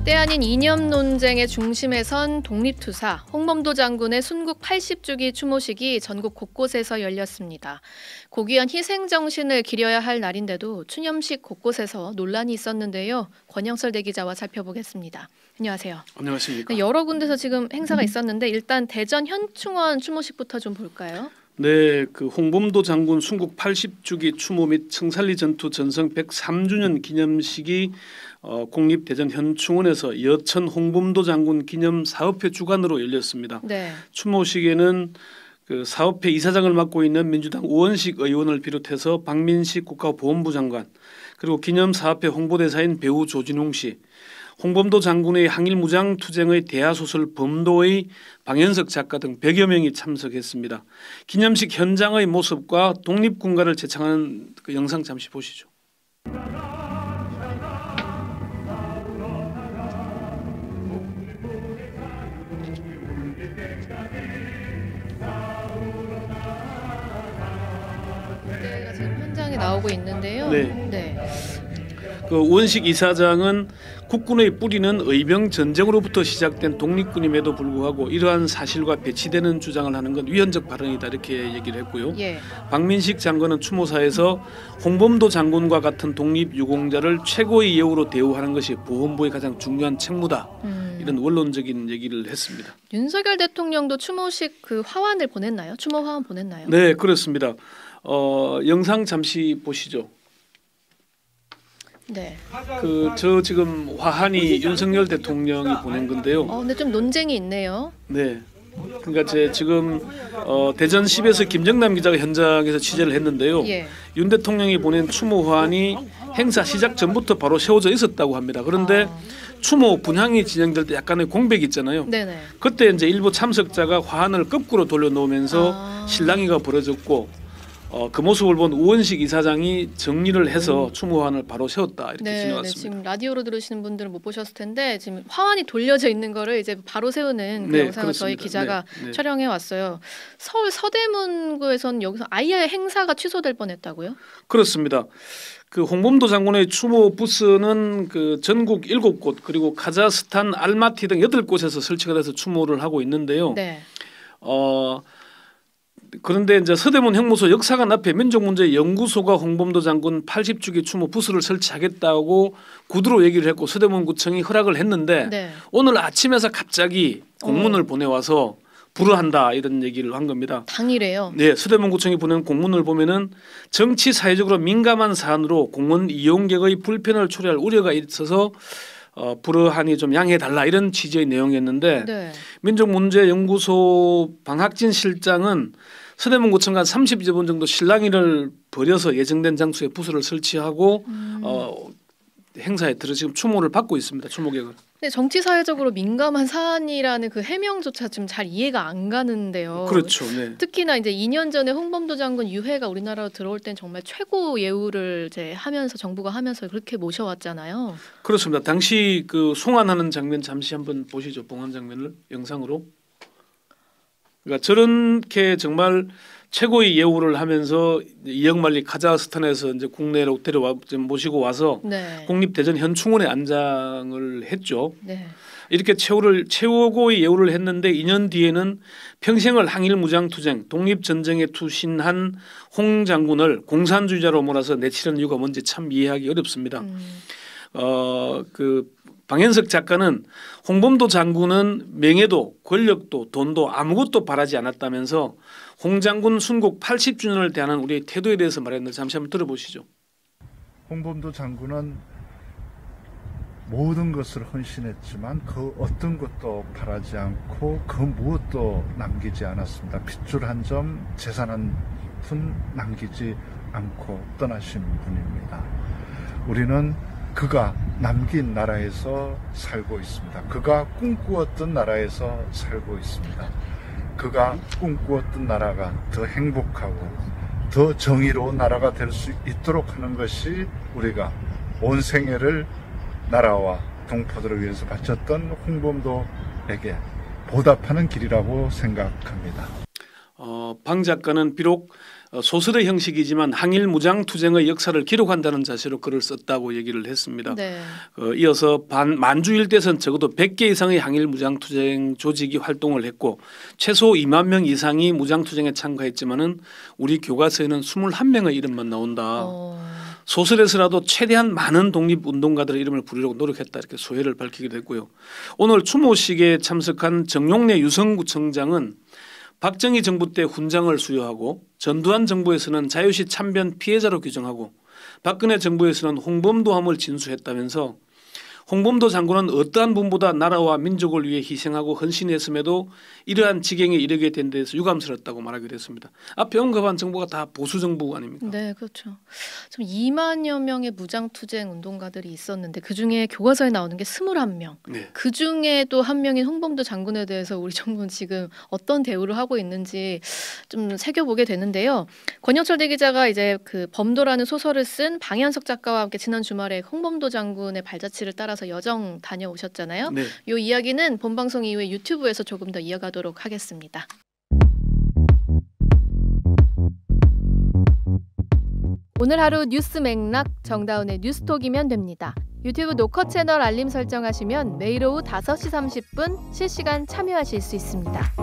때 아닌 이념 논쟁의 중심에 선 독립투사 홍범도 장군의 순국 80주기 추모식이 전국 곳곳에서 열렸습니다. 고귀한 희생 정신을 기려야 할 날인데도 추념식 곳곳에서 논란이 있었는데요. 권영설 대기자와 살펴보겠습니다. 안녕하세요. 안녕하십니까. 네, 여러 군데서 지금 행사가 있었는데 일단 대전 현충원 추모식부터 좀 볼까요? 네, 그 홍범도 장군 순국 80주기 추모 및 청산리 전투 전성 103주년 기념식이 국립대전 현충원에서 여천 홍범도 장군 기념 사업회 주관으로 열렸습니다. 네. 추모식에는 그 사업회 이사장을 맡고 있는 민주당 우원식 의원을 비롯해서 박민식 국가보훈부 장관, 그리고 기념 사업회 홍보대사인 배우 조진웅 씨, 홍범도 장군의 항일무장 투쟁의 대하소설 범도의 방현석 작가 등 100여 명이 참석했습니다. 기념식 현장의 모습과 독립군가를 제창하는 그 영상 잠시 보시죠. 네, 지금 현장에 나오고 있는데요. 네. 그 우원식 이사장은 국군의 뿌리는 의병 전쟁으로부터 시작된 독립군임에도 불구하고 이러한 사실과 배치되는 주장을 하는 건 위헌적 발언이다 이렇게 얘기를 했고요. 예. 박민식 장관은 추모사에서 홍범도 장군과 같은 독립유공자를 최고의 예우로 대우하는 것이 보훈부의 가장 중요한 책무다. 이런 원론적인 얘기를 했습니다. 윤석열 대통령도 추모식 그 화환을 보냈나요? 추모 화환 보냈나요? 네, 그렇습니다. 영상 잠시 보시죠. 네. 저 지금 화환이 윤석열 대통령이 보낸 건데요. 근데 좀 논쟁이 있네요. 네. 그러니까 지금 대전 10에서 김정남 기자가 현장에서 취재를 했는데요. 예. 윤 대통령이 보낸 추모 화환이 행사 시작 전부터 바로 세워져 있었다고 합니다. 그런데 추모 분향이 진행될 때 약간의 공백이 있잖아요. 네네. 그때 이제 일부 참석자가 화환을 거꾸로 돌려놓으면서 실랑이가 벌어졌고 그 모습을 본 우원식 이사장이 정리를 해서 추모 화환을 바로 세웠다 이렇게 지나갔습니다. 네, 지금 라디오로 들으시는 분들은 못 보셨을 텐데 지금 화환이 돌려져 있는 거를 이제 바로 세우는 그 영상을 그렇습니다. 저희 기자가 네. 촬영해 왔어요. 서울 서대문구에서는 여기서 아예 행사가 취소될 뻔했다고요? 그렇습니다. 그 홍범도 장군의 추모 부스는 그 전국 7곳 그리고 카자흐스탄 알마티 등 8곳에서 설치가 돼서 추모를 하고 있는데요. 네. 그런데 이제 서대문 형무소 역사관 앞에 민족문제연구소가 홍범도 장군 80주기 추모 부스를 설치하겠다고 구두로 얘기를 했고 서대문구청이 허락을 했는데 네. 오늘 아침에서 갑자기 공문을 보내와서 불허한다 이런 얘기를 한 겁니다. 당일에요? 네, 서대문구청이 보낸 공문을 보면은 정치 사회적으로 민감한 사안으로 공원 이용객의 불편을 초래할 우려가 있어서 불허하니 좀 양해해 달라 이런 취지의 내용이었는데 네. 민족문제연구소 방학진 실장은 서대문구청과 30여 분 정도 실랑이를 벌여서 예정된 장소에 부스를 설치하고 행사에 들어 지금 추모를 받고 있습니다. 추모객을. 근데 정치 사회적으로 민감한 사안이라는 그 해명조차 좀 잘 이해가 안 가는데요. 그렇죠. 네. 특히나 이제 2년 전에 홍범도 장군 유해가 우리나라로 들어올 땐 정말 최고 예우를 이제 하면서 정부가 하면서 그렇게 모셔왔잖아요. 그렇습니다. 당시 그 송환하는 장면 잠시 한번 보시죠. 봉환 장면을 영상으로. 그러니까 저렇게 정말 최고의 예우를 하면서 이영만리 카자흐스탄에서 이제 국내로 데려와 모시고 와서 네. 국립대전 현충원에 안장을 했죠. 네. 이렇게 최고의 예우를 했는데 2년 뒤에는 평생을 항일무장투쟁, 독립전쟁에 투신한 홍 장군을 공산주의자로 몰아서 내치려는 이유가 뭔지 참 이해하기 어렵습니다. 그 방현석 작가는 홍범도 장군은 명예도 권력도 돈도 아무것도 바라지 않았다면서 홍 장군 순국 80주년을 대하는 우리의 태도에 대해서 말했는데 잠시 한번 들어보시죠. 홍범도 장군은 모든 것을 헌신했지만 그 어떤 것도 바라지 않고 그 무엇도 남기지 않았습니다. 핏줄 한 점, 재산 한 푼 남기지 않고 떠나신 분입니다. 우리는 그가 남긴 나라에서 살고 있습니다. 그가 꿈꾸었던 나라에서 살고 있습니다. 그가 꿈꾸었던 나라가 더 행복하고 더 정의로운 나라가 될 수 있도록 하는 것이 우리가 온 생애를 나라와 동포들을 위해서 바쳤던 홍범도에게 보답하는 길이라고 생각합니다. 방 작가는 비록 소설의 형식이지만 항일 무장투쟁의 역사를 기록한다는 자세로 글을 썼다고 얘기를 했습니다. 네. 이어서 만주 일대에서는 적어도 100개 이상의 항일 무장투쟁 조직이 활동을 했고 최소 2만 명 이상이 무장투쟁에 참가했지만은 우리 교과서에는 21명의 이름만 나온다. 소설에서라도 최대한 많은 독립운동가들의 이름을 부르려고 노력했다 이렇게 소회를 밝히기도 했고요. 오늘 추모식에 참석한 정용래 유성구청장은 박정희 정부 때 훈장을 수여하고 전두환 정부에서는 자유시 참변 피해자로 규정하고 박근혜 정부에서는 홍범도함을 진수했다면서 홍범도 장군은 어떠한 분보다 나라와 민족을 위해 희생하고 헌신했음에도 이러한 지경에 이르게 된 데에서 유감스럽다고 말하기도 했습니다. 앞에 언급한 정부가 다 보수 정부 아닙니까? 네, 그렇죠. 좀 2만여 명의 무장투쟁 운동가들이 있었는데 그중에 교과서에 나오는 게 21명. 네. 그중에 또 한 명인 홍범도 장군에 대해서 우리 정부는 지금 어떤 대우를 하고 있는지 좀 새겨보게 되는데요. 권영철 대기자가 이제 그 범도라는 소설을 쓴 방현석 작가와 함께 지난 주말에 홍범도 장군의 발자취를 따라서 여정 다녀오셨잖아요. 네. 이 이야기는 본방송 이후에 유튜브에서 조금 더 이어가도록 하겠습니다. 오늘 하루 뉴스 맥락 정다운의 뉴스톡이면 됩니다. 유튜브 노컷 채널 알림 설정하시면 매일 오후 5시 30분 실시간 참여하실 수 있습니다.